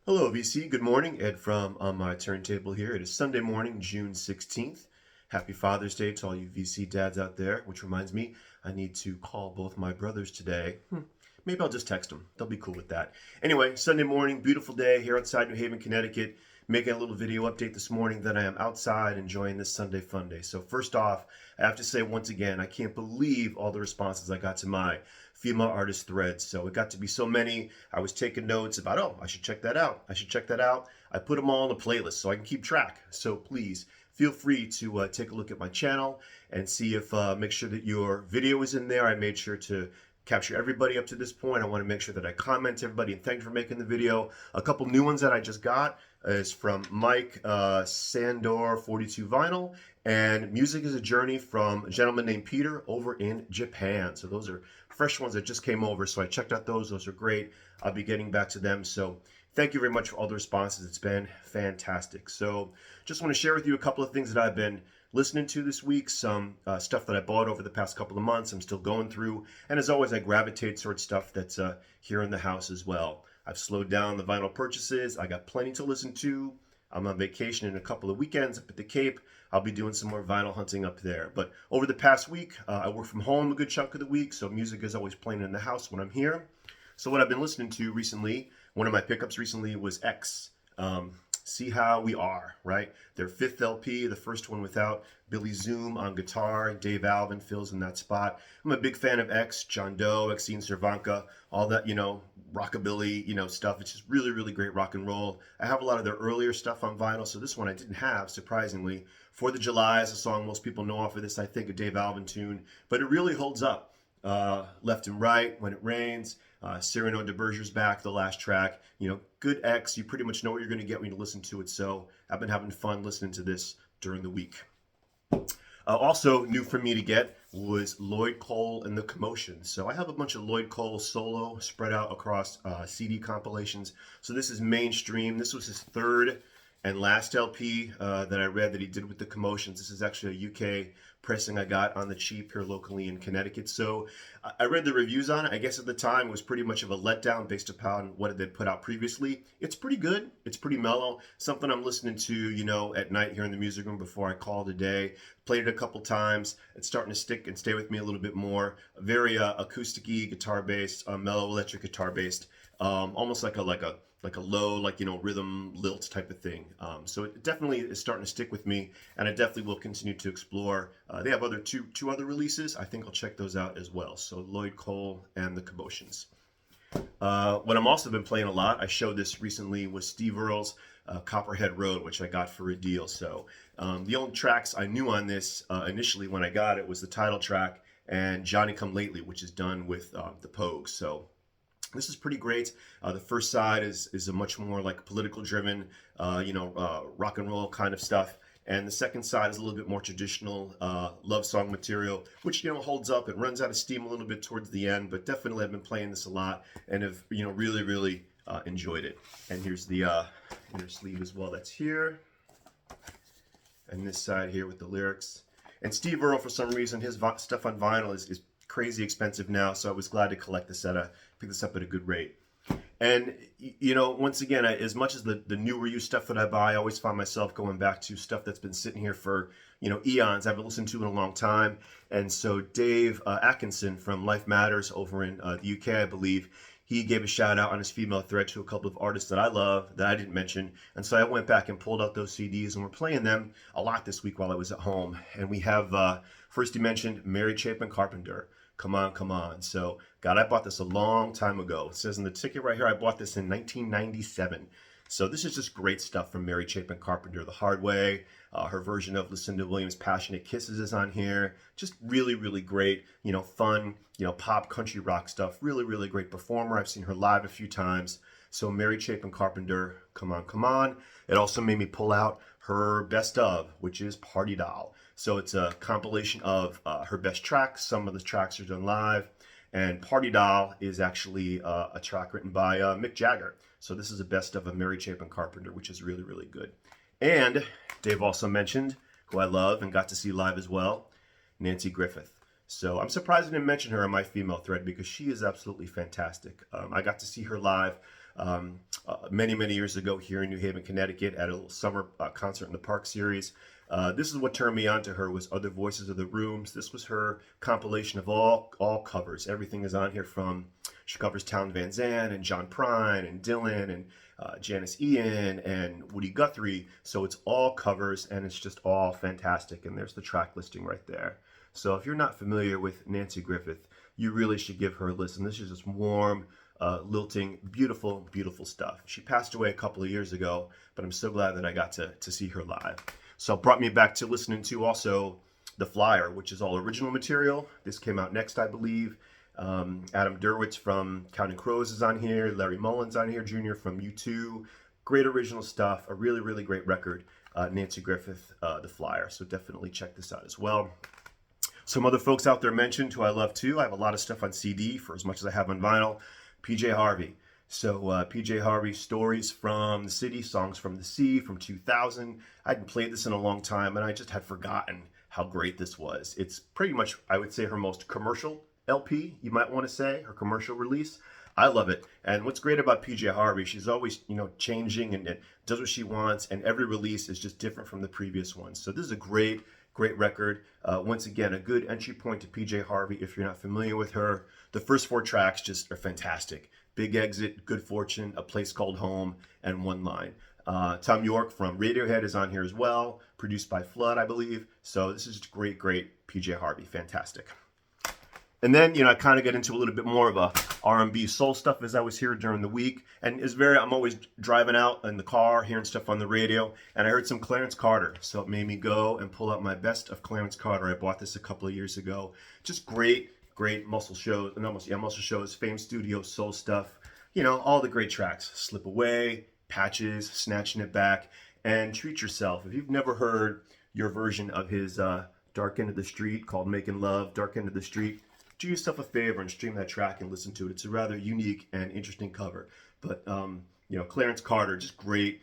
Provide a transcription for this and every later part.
Hello, VC. Good morning. Ed from On My Turntable here. It is Sunday morning, June 16th. Happy Father's Day to all you VC dads out there, which reminds me, I need to call both my brothers today. Maybe I'll just text them. They'll be cool with that. Anyway, Sunday morning, beautiful day here outside New Haven, Connecticut. Making a little video update this morning that I am outside enjoying this Sunday fun day. So first off, I have to say once again, I can't believe all the responses I got to my female artist threads. So it got to be so many. I was taking notes about, oh, I should check that out. I should check that out. I put them all in a playlist so I can keep track. So please feel free to take a look at my channel and see if, make sure that your video is in there. I made sure to capture everybody up to this point. I want to make sure that I comment everybody and thank you for making the video. A couple new ones that I just got is from Mike Sandor 42 Vinyl, and Music is a Journey from a gentleman named Peter over in Japan. So those are fresh ones that just came over. So I checked out those. Those are great. I'll be getting back to them. So thank you very much for all the responses. It's been fantastic. So just want to share with you a couple of things that I've been listening to this week, some stuff that I bought over the past couple of months I'm still going through, and as always I gravitate towards stuff that's here in the house as well. I've slowed down the vinyl purchases. I got plenty to listen to. I'm on vacation in a couple of weekends up at the Cape. I'll be doing some more vinyl hunting up there. But over the past week, I work from home a good chunk of the week, so music is always playing in the house when I'm here. So what I've been listening to recently, one of my pickups recently was X. See How We Are, right? Their fifth LP, the first one without Billy Zoom on guitar. Dave Alvin fills in that spot. I'm a big fan of X, John Doe, Exene Cervanka, all that, rockabilly, stuff. It's just really, really great rock and roll. I have a lot of their earlier stuff on vinyl, so this one I didn't have, surprisingly. For the July is a song most people know off of this, I think, a Dave Alvin tune, but it really holds up. Left and Right, When It Rains, Cyrano de Berger's Back, the last track. Good X. You pretty much know what you're going to get when you listen to it. So I've been having fun listening to this during the week. Also new for me to get was Lloyd Cole and the Commotion. So I have a bunch of Lloyd Cole solo spread out across CD compilations. So this is mainstream. This was his third and last LP that I read that he did with the Commotions. This is actually a UK pressing I got on the cheap here locally in Connecticut. So I read the reviews on it. I guess at the time it was pretty much of a letdown based upon what it had put out previously. It's pretty good. It's pretty mellow. Something I'm listening to, at night here in the music room before I call it a day. Played it a couple times. It's starting to stick and stay with me a little bit more. Very acoustic-y, guitar-based, mellow electric guitar-based. Almost like a low, rhythm lilt type of thing. So it definitely is starting to stick with me, and I definitely will continue to explore. They have two other releases. I think I'll check those out as well. So Lloyd Cole and the Commotions. What I'm also been playing a lot, I showed this recently, was Steve Earle's Copperhead Road, which I got for a deal. So the only tracks I knew on this initially when I got it was the title track and Johnny Come Lately, which is done with the Pogues. So this is pretty great. The first side is a much more like political driven, rock and roll kind of stuff. And the second side is a little bit more traditional love song material, which, holds up. It runs out of steam a little bit towards the end, but definitely I've been playing this a lot and have, really, really enjoyed it. And here's the inner sleeve as well that's here. And this side here with the lyrics. And Steve Earle, for some reason, his stuff on vinyl is crazy expensive now, so I was glad to collect this pick this up at a good rate. And once again, as much as the newer use stuff that I buy, I always find myself going back to stuff that's been sitting here for eons. I haven't listened to in a long time. And so Dave Atkinson from Life Matters over in the UK, I believe, he gave a shout out on his female thread to a couple of artists that I love that I didn't mention. And so I went back and pulled out those CDs, and we're playing them a lot this week while I was at home. And we have, first he mentioned Mary Chapin Carpenter. Come On, Come On. So, God, I bought this a long time ago. It says in the ticket right here, I bought this in 1997. So this is just great stuff from Mary Chapin Carpenter, The Hard Way. Her version of Lucinda Williams' Passionate Kisses is on here. Just really, really great, fun, pop, country rock stuff. Really, really great performer. I've seen her live a few times. So Mary Chapin Carpenter, Come On, Come On. It also made me pull out her best of, which is Party Doll. So it's a compilation of her best tracks. Some of the tracks are done live. And Party Doll is actually a track written by Mick Jagger. So this is a best of Mary Chapin Carpenter, which is really, really good. And Dave also mentioned, who I love and got to see live as well, Nancy Griffith. So I'm surprised I didn't mention her in my female thread because she is absolutely fantastic. I got to see her live many years ago here in New Haven, Connecticut, at a little summer concert in the Park series. This is what turned me on to her, was Other Voices of the Rooms. This was her compilation of all covers. Everything is on here from, she covers Town Van Zandt and John Prine and Dylan and Janis Ian and Woody Guthrie. So it's all covers and it's just all fantastic. And there's the track listing right there. So if you're not familiar with Nanci Griffith, you really should give her a listen. This is just warm, lilting, beautiful stuff. She passed away a couple of years ago, but I'm so glad that I got to see her live. So it brought me back to listening to also The Flyer, which is all original material. This came out next, I believe. Adam Derwitz from Counting Crows is on here. Larry Mullen's on here, Jr. from U2. Great original stuff. A really great record. Nanci Griffith, The Flyer. So definitely check this out as well. Some other folks out there mentioned who I love too. I have a lot of stuff on CD for as much as I have on vinyl. PJ Harvey. So PJ Harvey, Stories from the City, Songs from the Sea from 2000. I hadn't played this in a long time and I just had forgotten how great this was. It's pretty much, I would say, her most commercial LP, you might want to say, her commercial release. I love it. And what's great about PJ Harvey, she's always, changing and does what she wants, and every release is just different from the previous one. So this is a great record. Once again, a good entry point to PJ Harvey if you're not familiar with her. The first 4 tracks just are fantastic. Big Exit, Good Fortune, A Place Called Home, and One Line. Tom York from Radiohead is on here as well, produced by Flood, I believe. So this is great PJ Harvey, fantastic. And then, I kind of get into a little bit more of a R&B soul stuff as I was here during the week. And I'm always driving out in the car, hearing stuff on the radio. And I heard some Clarence Carter. So it made me go and pull out my best of Clarence Carter. I bought this a couple of years ago. Just great Muscle Shows, Fame Studios, soul stuff. All the great tracks. Slip Away, Patches, Snatching It Back, and Treat Yourself. If you've never heard your version of his Dark End of the Street called Making Love, Dark End of the Street, do yourself a favor and stream that track and listen to it. It's a rather unique and interesting cover. But, Clarence Carter, just great,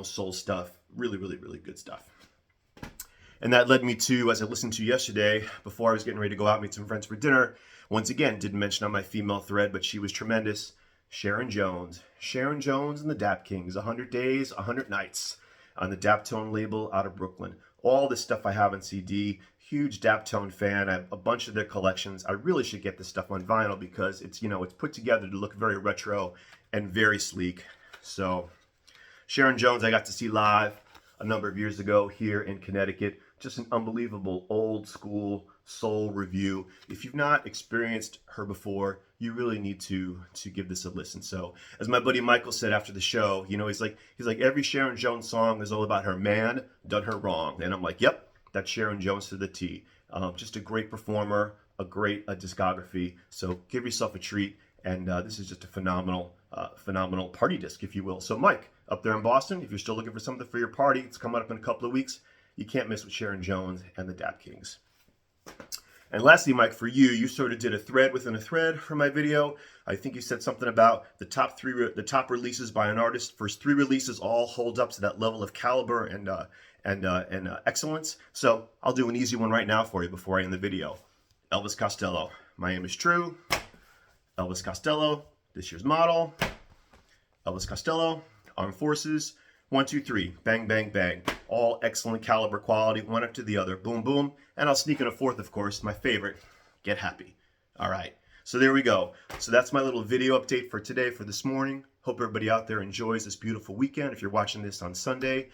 soul stuff. Really good stuff. And that led me to, as I listened to yesterday, before I was getting ready to go out and meet some friends for dinner, once again, didn't mention on my female thread, but she was tremendous, Sharon Jones. Sharon Jones and the Dap Kings, 100 Days, 100 Nights, on the Daptone label out of Brooklyn. All this stuff I have on CD. Huge Daptone fan. I have a bunch of their collections. I really should get this stuff on vinyl because it's, it's put together to look very retro and very sleek. So Sharon Jones, I got to see live a number of years ago here in Connecticut. Just an unbelievable old school soul review. If you've not experienced her before, you really need to give this a listen. So as my buddy Michael said after the show, he's like every Sharon Jones song is all about her man done her wrong. And I'm like, yep, that's Sharon Jones to the T. Just a great performer, a great discography. So give yourself a treat. And this is just a phenomenal party disc, if you will. So Mike, up there in Boston, if you're still looking for something for your party, it's coming up in a couple of weeks. You can't miss with Sharon Jones and the Dap Kings. And lastly, Mike, for you sort of did a thread within a thread for my video. I think you said something about the top releases by an artist. First 3 releases all hold up to that level of caliber and excellence. So I'll do an easy one right now for you before I end the video. Elvis Costello, My Aim Is True. Elvis Costello, This Year's Model. Elvis Costello, Armed Forces. 1, 2, 3, bang, bang, bang. All excellent caliber quality, one after the other. Boom, boom. And I'll sneak in a 4th, of course, my favorite, Get Happy. All right, so there we go. So that's my little video update for today, for this morning. Hope everybody out there enjoys this beautiful weekend. If you're watching this on Sunday,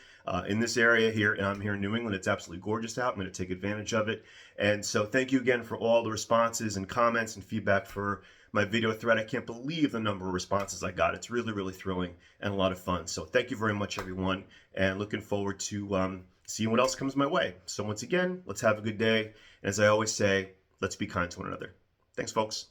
in this area here, and I'm here in New England, it's absolutely gorgeous out. I'm going to take advantage of it. And so thank you again for all the responses and comments and feedback for my video thread. I can't believe the number of responses I got. It's really thrilling and a lot of fun. So thank you very much, everyone, and looking forward to seeing what else comes my way. So once again, let's have a good day. And as I always say, let's be kind to one another. Thanks, folks.